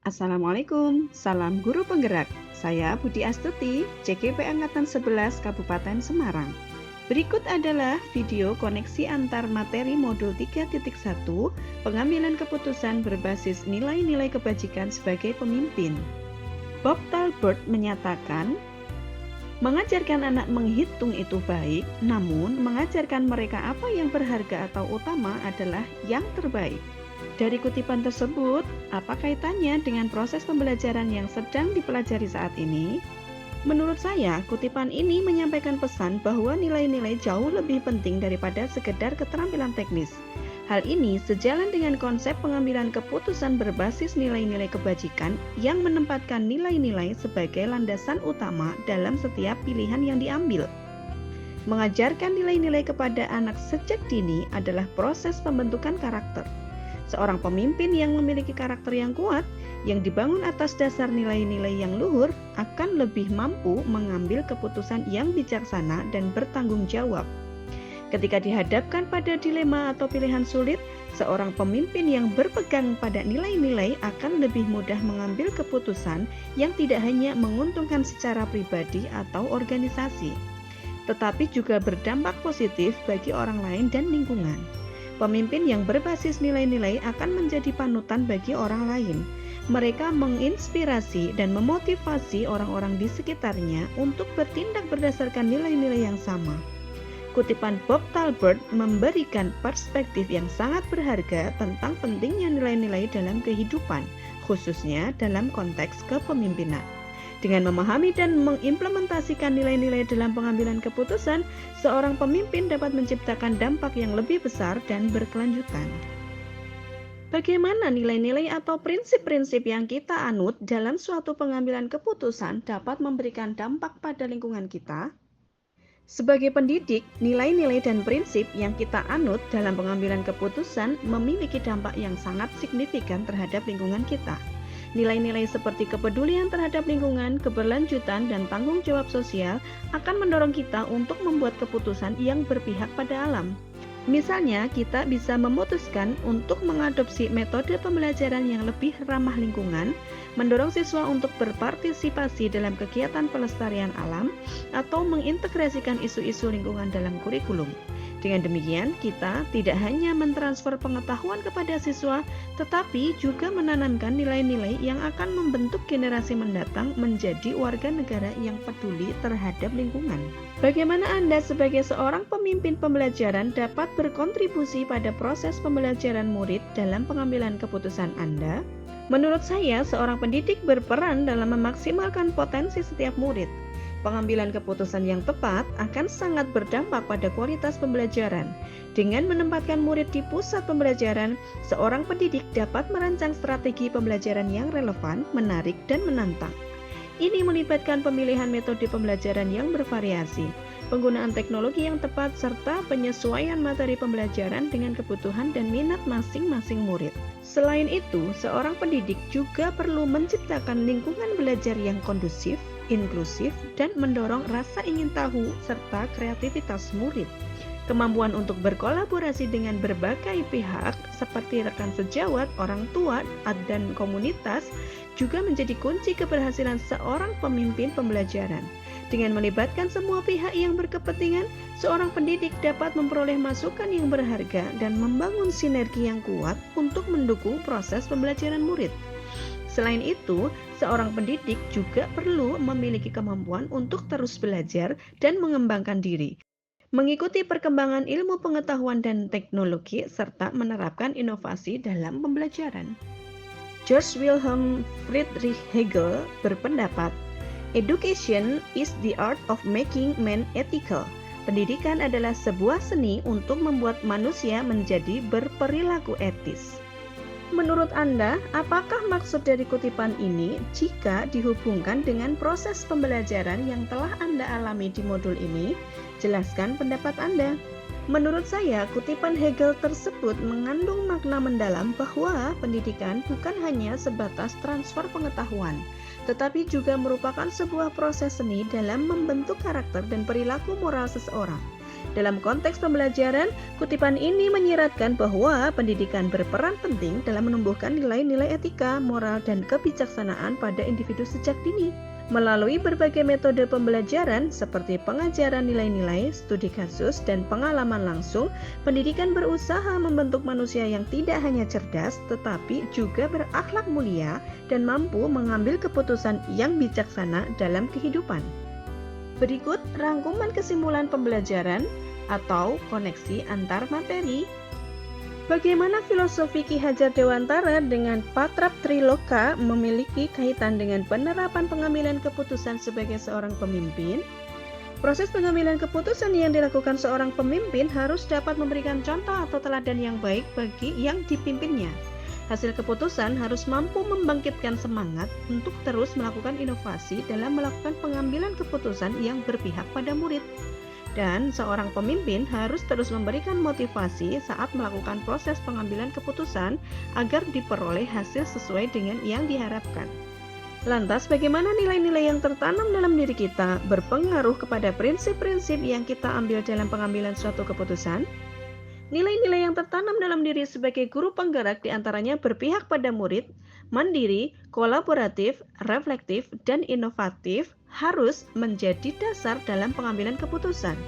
Assalamualaikum, salam guru penggerak. Saya Budi Astuti, CGP Angkatan 11 Kabupaten Semarang. Berikut adalah video koneksi antar materi modul 3.1 pengambilan keputusan berbasis nilai-nilai kebajikan sebagai pemimpin. Bob Talbert menyatakan, mengajarkan anak menghitung itu baik, namun mengajarkan mereka apa yang berharga atau utama adalah yang terbaik. Dari kutipan tersebut, apa kaitannya dengan proses pembelajaran yang sedang dipelajari saat ini? Menurut saya, kutipan ini menyampaikan pesan bahwa nilai-nilai jauh lebih penting daripada sekedar keterampilan teknis. Hal ini sejalan dengan konsep pengambilan keputusan berbasis nilai-nilai kebajikan yang menempatkan nilai-nilai sebagai landasan utama dalam setiap pilihan yang diambil. Mengajarkan nilai-nilai kepada anak sejak dini adalah proses pembentukan karakter. Seorang pemimpin yang memiliki karakter yang kuat, yang dibangun atas dasar nilai-nilai yang luhur, akan lebih mampu mengambil keputusan yang bijaksana dan bertanggung jawab. Ketika dihadapkan pada dilema atau pilihan sulit, seorang pemimpin yang berpegang pada nilai-nilai akan lebih mudah mengambil keputusan yang tidak hanya menguntungkan secara pribadi atau organisasi, tetapi juga berdampak positif bagi orang lain dan lingkungan. Pemimpin yang berbasis nilai-nilai akan menjadi panutan bagi orang lain. Mereka menginspirasi dan memotivasi orang-orang di sekitarnya untuk bertindak berdasarkan nilai-nilai yang sama. Kutipan Bob Talbert memberikan perspektif yang sangat berharga tentang pentingnya nilai-nilai dalam kehidupan, khususnya dalam konteks kepemimpinan. Dengan memahami dan mengimplementasikan nilai-nilai dalam pengambilan keputusan, seorang pemimpin dapat menciptakan dampak yang lebih besar dan berkelanjutan. Bagaimana nilai-nilai atau prinsip-prinsip yang kita anut dalam suatu pengambilan keputusan dapat memberikan dampak pada lingkungan kita? Sebagai pendidik, nilai-nilai dan prinsip yang kita anut dalam pengambilan keputusan memiliki dampak yang sangat signifikan terhadap lingkungan kita. Nilai-nilai seperti kepedulian terhadap lingkungan, keberlanjutan, dan tanggung jawab sosial akan mendorong kita untuk membuat keputusan yang berpihak pada alam. Misalnya, kita bisa memutuskan untuk mengadopsi metode pembelajaran yang lebih ramah lingkungan, mendorong siswa untuk berpartisipasi dalam kegiatan pelestarian alam, atau mengintegrasikan isu-isu lingkungan dalam kurikulum. Dengan demikian, kita tidak hanya mentransfer pengetahuan kepada siswa, tetapi juga menanamkan nilai-nilai yang akan membentuk generasi mendatang menjadi warga negara yang peduli terhadap lingkungan. Bagaimana Anda sebagai seorang pemimpin pembelajaran dapat berkontribusi pada proses pembelajaran murid dalam pengambilan keputusan Anda? Menurut saya, seorang pendidik berperan dalam memaksimalkan potensi setiap murid. Pengambilan keputusan yang tepat akan sangat berdampak pada kualitas pembelajaran. Dengan menempatkan murid di pusat pembelajaran, seorang pendidik dapat merancang strategi pembelajaran yang relevan, menarik, dan menantang. Ini melibatkan pemilihan metode pembelajaran yang bervariasi, penggunaan teknologi yang tepat, serta penyesuaian materi pembelajaran dengan kebutuhan dan minat masing-masing murid. Selain itu, seorang pendidik juga perlu menciptakan lingkungan belajar yang kondusif, inklusif, dan mendorong rasa ingin tahu serta kreativitas murid. Kemampuan untuk berkolaborasi dengan berbagai pihak seperti rekan sejawat, orang tua, dan komunitas juga menjadi kunci keberhasilan seorang pemimpin pembelajaran. Dengan melibatkan semua pihak yang berkepentingan, seorang pendidik dapat memperoleh masukan yang berharga dan membangun sinergi yang kuat untuk mendukung proses pembelajaran murid. Selain itu, seorang pendidik juga perlu memiliki kemampuan untuk terus belajar dan mengembangkan diri, mengikuti perkembangan ilmu pengetahuan dan teknologi, serta menerapkan inovasi dalam pembelajaran. George Wilhelm Friedrich Hegel berpendapat, "Education is the art of making men ethical." Pendidikan adalah sebuah seni untuk membuat manusia menjadi berperilaku etis. Menurut Anda, apakah maksud dari kutipan ini jika dihubungkan dengan proses pembelajaran yang telah Anda alami di modul ini? Jelaskan pendapat Anda. Menurut saya, kutipan Hegel tersebut mengandung makna mendalam bahwa pendidikan bukan hanya sebatas transfer pengetahuan, tetapi juga merupakan sebuah proses seni dalam membentuk karakter dan perilaku moral seseorang. Dalam konteks pembelajaran, kutipan ini menyiratkan bahwa pendidikan berperan penting dalam menumbuhkan nilai-nilai etika, moral, dan kebijaksanaan pada individu sejak dini. Melalui berbagai metode pembelajaran seperti pengajaran nilai-nilai, studi kasus, dan pengalaman langsung, pendidikan berusaha membentuk manusia yang tidak hanya cerdas, tetapi juga berakhlak mulia dan mampu mengambil keputusan yang bijaksana dalam kehidupan. Berikut rangkuman kesimpulan pembelajaran atau koneksi antar materi. Bagaimana filosofi Ki Hajar Dewantara dengan Patrap Triloka memiliki kaitan dengan penerapan pengambilan keputusan sebagai seorang pemimpin? Proses pengambilan keputusan yang dilakukan seorang pemimpin harus dapat memberikan contoh atau teladan yang baik bagi yang dipimpinnya. Hasil keputusan harus mampu membangkitkan semangat untuk terus melakukan inovasi dalam melakukan pengambilan keputusan yang berpihak pada murid. Dan seorang pemimpin harus terus memberikan motivasi saat melakukan proses pengambilan keputusan agar diperoleh hasil sesuai dengan yang diharapkan. Lantas, bagaimana nilai-nilai yang tertanam dalam diri kita berpengaruh kepada prinsip-prinsip yang kita ambil dalam pengambilan suatu keputusan? Nilai-nilai yang tertanam dalam diri sebagai guru penggerak diantaranya berpihak pada murid, mandiri, kolaboratif, reflektif, dan inovatif harus menjadi dasar dalam pengambilan keputusan.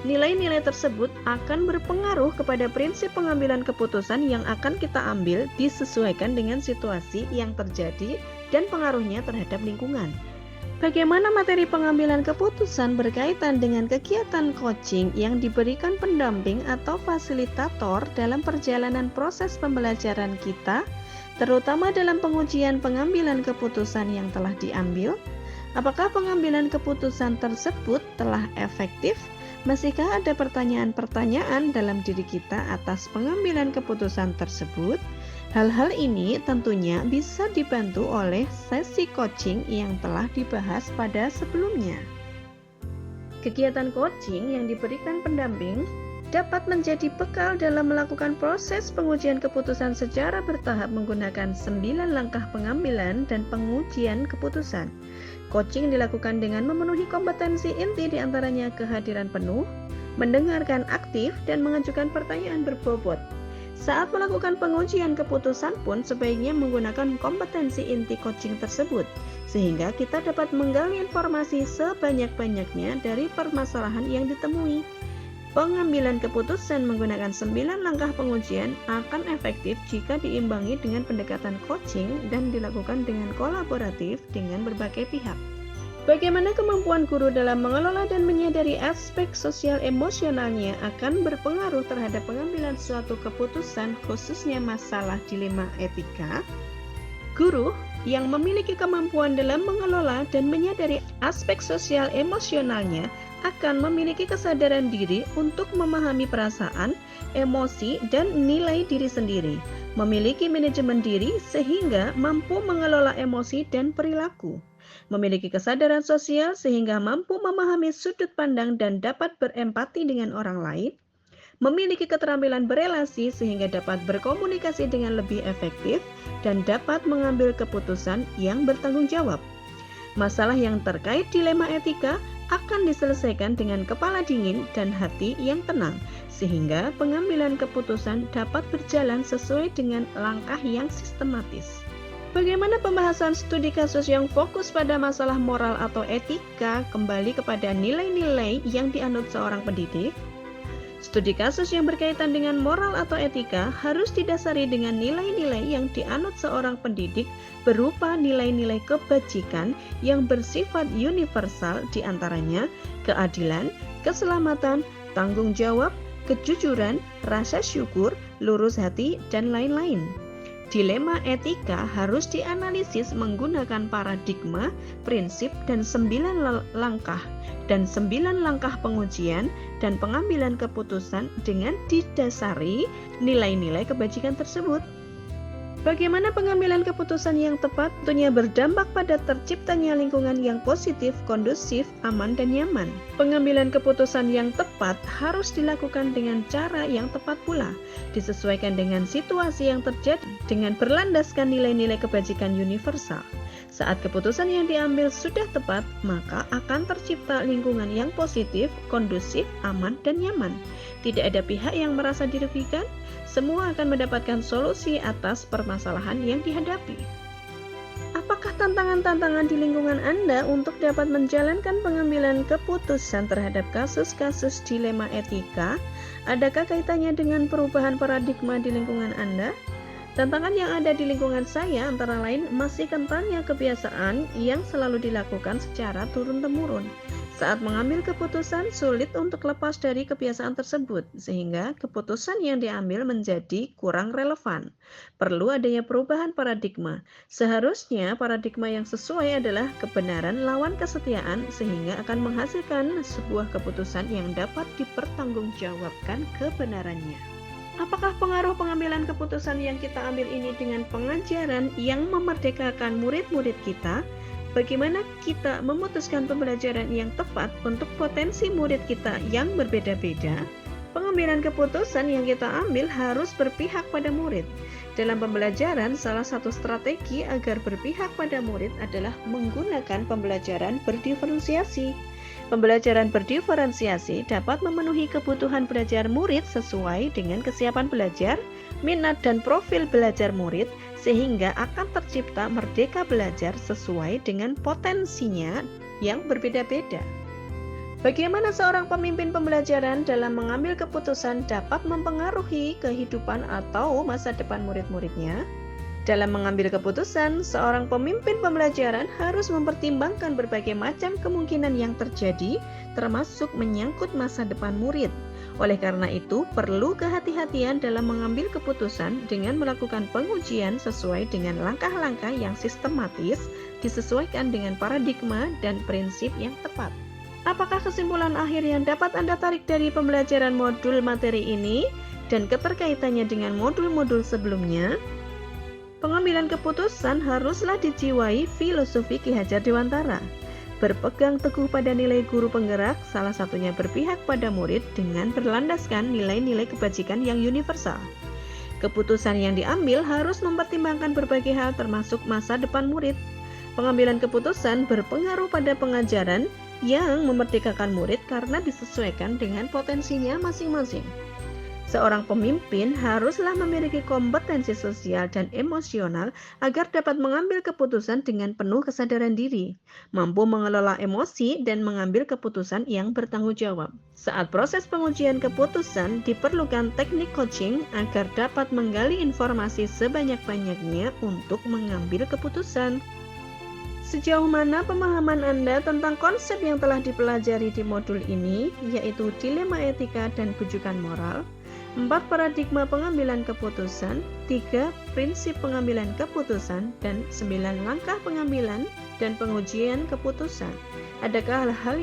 Nilai-nilai tersebut akan berpengaruh kepada prinsip pengambilan keputusan yang akan kita ambil disesuaikan dengan situasi yang terjadi dan pengaruhnya terhadap lingkungan. Bagaimana materi pengambilan keputusan berkaitan dengan kegiatan coaching yang diberikan pendamping atau fasilitator dalam perjalanan proses pembelajaran kita, terutama dalam pengujian pengambilan keputusan yang telah diambil? Apakah pengambilan keputusan tersebut telah efektif? Masihkah ada pertanyaan-pertanyaan dalam diri kita atas pengambilan keputusan tersebut? Hal-hal ini tentunya bisa dibantu oleh sesi coaching yang telah dibahas pada sebelumnya. Kegiatan coaching yang diberikan pendamping dapat menjadi bekal dalam melakukan proses pengujian keputusan secara bertahap menggunakan 9 langkah pengambilan dan pengujian keputusan. Coaching dilakukan dengan memenuhi kompetensi inti diantaranya kehadiran penuh, mendengarkan aktif, dan mengajukan pertanyaan berbobot. Saat melakukan pengujian keputusan pun sebaiknya menggunakan kompetensi inti coaching tersebut, sehingga kita dapat menggali informasi sebanyak-banyaknya dari permasalahan yang ditemui. Pengambilan keputusan menggunakan 9 langkah pengujian akan efektif jika diimbangi dengan pendekatan coaching dan dilakukan dengan kolaboratif dengan berbagai pihak. Bagaimana kemampuan guru dalam mengelola dan menyadari aspek sosial emosionalnya akan berpengaruh terhadap pengambilan suatu keputusan, khususnya masalah dilema etika? Guru yang memiliki kemampuan dalam mengelola dan menyadari aspek sosial emosionalnya akan memiliki kesadaran diri untuk memahami perasaan, emosi, dan nilai diri sendiri, memiliki manajemen diri sehingga mampu mengelola emosi dan perilaku, memiliki kesadaran sosial sehingga mampu memahami sudut pandang dan dapat berempati dengan orang lain, memiliki keterampilan berelasi sehingga dapat berkomunikasi dengan lebih efektif dan dapat mengambil keputusan yang bertanggung jawab. Masalah yang terkait dilema etika akan diselesaikan dengan kepala dingin dan hati yang tenang, sehingga pengambilan keputusan dapat berjalan sesuai dengan langkah yang sistematis. Bagaimana pembahasan studi kasus yang fokus pada masalah moral atau etika kembali kepada nilai-nilai yang dianut seorang pendidik? Studi kasus yang berkaitan dengan moral atau etika harus didasari dengan nilai-nilai yang dianut seorang pendidik berupa nilai-nilai kebajikan yang bersifat universal, diantaranya keadilan, keselamatan, tanggung jawab, kejujuran, rasa syukur, lurus hati, dan lain-lain. Dilema etika harus dianalisis menggunakan paradigma, prinsip, dan 9 langkah pengujian dan pengambilan keputusan dengan didasari nilai-nilai kebajikan tersebut. Bagaimana pengambilan keputusan yang tepat tentunya berdampak pada terciptanya lingkungan yang positif, kondusif, aman, dan nyaman. Pengambilan keputusan yang tepat harus dilakukan dengan cara yang tepat pula, disesuaikan dengan situasi yang terjadi dengan berlandaskan nilai-nilai kebajikan universal. Saat keputusan yang diambil sudah tepat, maka akan tercipta lingkungan yang positif, kondusif, aman, dan nyaman. Tidak ada pihak yang merasa dirugikan, semua akan mendapatkan solusi atas permasalahan yang dihadapi. Apakah tantangan-tantangan di lingkungan Anda untuk dapat menjalankan pengambilan keputusan terhadap kasus-kasus dilema etika? Adakah kaitannya dengan perubahan paradigma di lingkungan Anda? Tantangan yang ada di lingkungan saya antara lain masih kentalnya kebiasaan yang selalu dilakukan secara turun-temurun. Saat mengambil keputusan, sulit untuk lepas dari kebiasaan tersebut, sehingga keputusan yang diambil menjadi kurang relevan. Perlu adanya perubahan paradigma. Seharusnya paradigma yang sesuai adalah kebenaran lawan kesetiaan, sehingga akan menghasilkan sebuah keputusan yang dapat dipertanggungjawabkan kebenarannya. Apakah pengaruh pengambilan keputusan yang kita ambil ini dengan pengajaran yang memerdekakan murid-murid kita? Bagaimana kita memutuskan pembelajaran yang tepat untuk potensi murid kita yang berbeda-beda? Pengambilan keputusan yang kita ambil harus berpihak pada murid. Dalam pembelajaran, salah satu strategi agar berpihak pada murid adalah menggunakan pembelajaran berdiferensiasi. Pembelajaran berdiferensiasi dapat memenuhi kebutuhan belajar murid sesuai dengan kesiapan belajar, minat dan profil belajar murid, sehingga akan tercipta merdeka belajar sesuai dengan potensinya yang berbeda-beda. Bagaimana seorang pemimpin pembelajaran dalam mengambil keputusan dapat mempengaruhi kehidupan atau masa depan murid-muridnya? Dalam mengambil keputusan, seorang pemimpin pembelajaran harus mempertimbangkan berbagai macam kemungkinan yang terjadi, termasuk menyangkut masa depan murid. Oleh karena itu, perlu kehati-hatian dalam mengambil keputusan dengan melakukan pengujian sesuai dengan langkah-langkah yang sistematis, disesuaikan dengan paradigma dan prinsip yang tepat. Apakah kesimpulan akhir yang dapat Anda tarik dari pembelajaran modul materi ini dan keterkaitannya dengan modul-modul sebelumnya? Pengambilan keputusan haruslah dijiwai filosofi Ki Hajar Dewantara. Berpegang teguh pada nilai guru penggerak, salah satunya berpihak pada murid dengan berlandaskan nilai-nilai kebajikan yang universal. Keputusan yang diambil harus mempertimbangkan berbagai hal termasuk masa depan murid. Pengambilan keputusan berpengaruh pada pengajaran yang memerdekakan murid karena disesuaikan dengan potensinya masing-masing. Seorang pemimpin haruslah memiliki kompetensi sosial dan emosional agar dapat mengambil keputusan dengan penuh kesadaran diri, mampu mengelola emosi dan mengambil keputusan yang bertanggung jawab. Saat proses pengujian keputusan, diperlukan teknik coaching agar dapat menggali informasi sebanyak-banyaknya untuk mengambil keputusan. Sejauh mana pemahaman Anda tentang konsep yang telah dipelajari di modul ini, yaitu dilema etika dan bujukan moral? 4 paradigma pengambilan keputusan, 3 prinsip pengambilan keputusan, dan 9 langkah pengambilan dan pengujian keputusan. Adakah hal-hal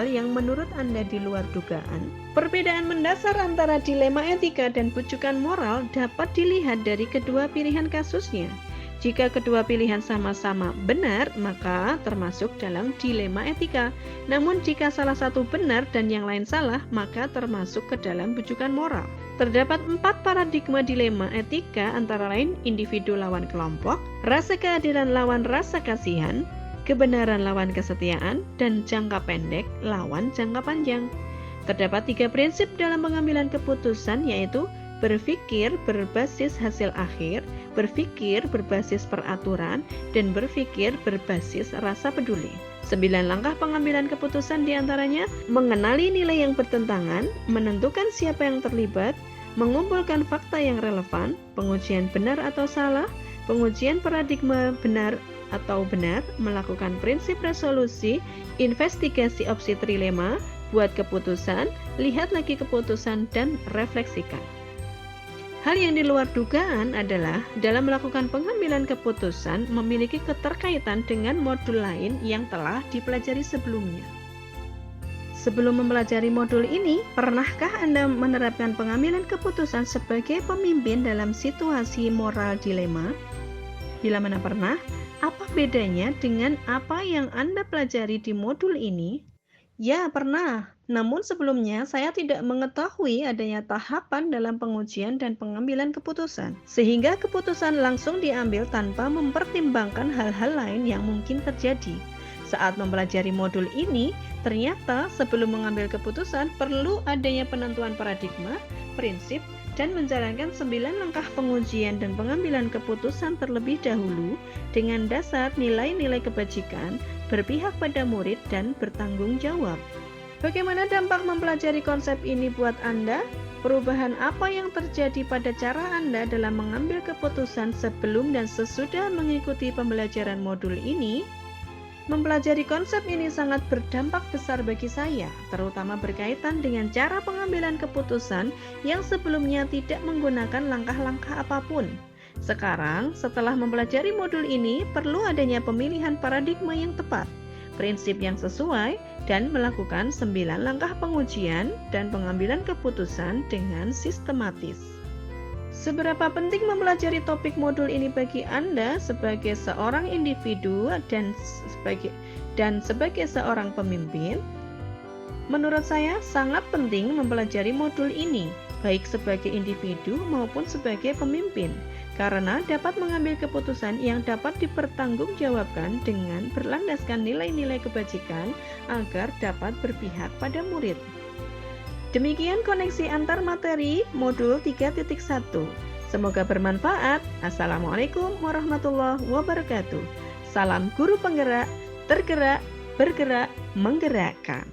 yang menurut Anda di luar dugaan? Perbedaan mendasar antara dilema etika dan bujukan moral dapat dilihat dari kedua pilihan kasusnya. Jika kedua pilihan sama-sama benar, maka termasuk dalam dilema etika. Namun jika salah satu benar dan yang lain salah, maka termasuk ke dalam bujukan moral. Terdapat 4 paradigma dilema etika antara lain individu lawan kelompok, rasa keadilan lawan rasa kasihan, kebenaran lawan kesetiaan, dan jangka pendek lawan jangka panjang. Terdapat 3 prinsip dalam pengambilan keputusan, yaitu berpikir berbasis hasil akhir, berpikir berbasis peraturan, dan berpikir berbasis rasa peduli. 9 langkah pengambilan keputusan diantaranya mengenali nilai yang bertentangan, menentukan siapa yang terlibat, mengumpulkan fakta yang relevan, pengujian benar atau salah, pengujian paradigma benar atau benar, melakukan prinsip resolusi, investigasi opsi trilema, buat keputusan, lihat lagi keputusan, dan refleksikan. Hal yang di luar dugaan adalah dalam melakukan pengambilan keputusan memiliki keterkaitan dengan modul lain yang telah dipelajari sebelumnya. Sebelum mempelajari modul ini, pernahkah Anda menerapkan pengambilan keputusan sebagai pemimpin dalam situasi moral dilema? Bila mana pernah, apa bedanya dengan apa yang Anda pelajari di modul ini? Ya, pernah. Namun sebelumnya saya tidak mengetahui adanya tahapan dalam pengujian dan pengambilan keputusan, sehingga keputusan langsung diambil tanpa mempertimbangkan hal-hal lain yang mungkin terjadi. Saat mempelajari modul ini, ternyata sebelum mengambil keputusan perlu adanya penentuan paradigma, prinsip, dan menjalankan 9 langkah pengujian dan pengambilan keputusan terlebih dahulu dengan dasar nilai-nilai kebajikan, berpihak pada murid, dan bertanggung jawab. Bagaimana dampak mempelajari konsep ini buat Anda? Perubahan apa yang terjadi pada cara Anda dalam mengambil keputusan sebelum dan sesudah mengikuti pembelajaran modul ini? Mempelajari konsep ini sangat berdampak besar bagi saya, terutama berkaitan dengan cara pengambilan keputusan yang sebelumnya tidak menggunakan langkah-langkah apapun. Sekarang, setelah mempelajari modul ini, perlu adanya pemilihan paradigma yang tepat, prinsip yang sesuai, dan melakukan 9 langkah pengujian dan pengambilan keputusan dengan sistematis. Seberapa penting mempelajari topik modul ini bagi Anda sebagai seorang individu dan sebagai seorang pemimpin? Menurut saya sangat penting mempelajari modul ini, baik sebagai individu maupun sebagai pemimpin, karena dapat mengambil keputusan yang dapat dipertanggungjawabkan dengan berlandaskan nilai-nilai kebajikan agar dapat berpihak pada murid. Demikian koneksi antar materi modul 3.1. Semoga bermanfaat. Assalamualaikum warahmatullahi wabarakatuh. Salam guru penggerak, tergerak, bergerak, menggerakkan.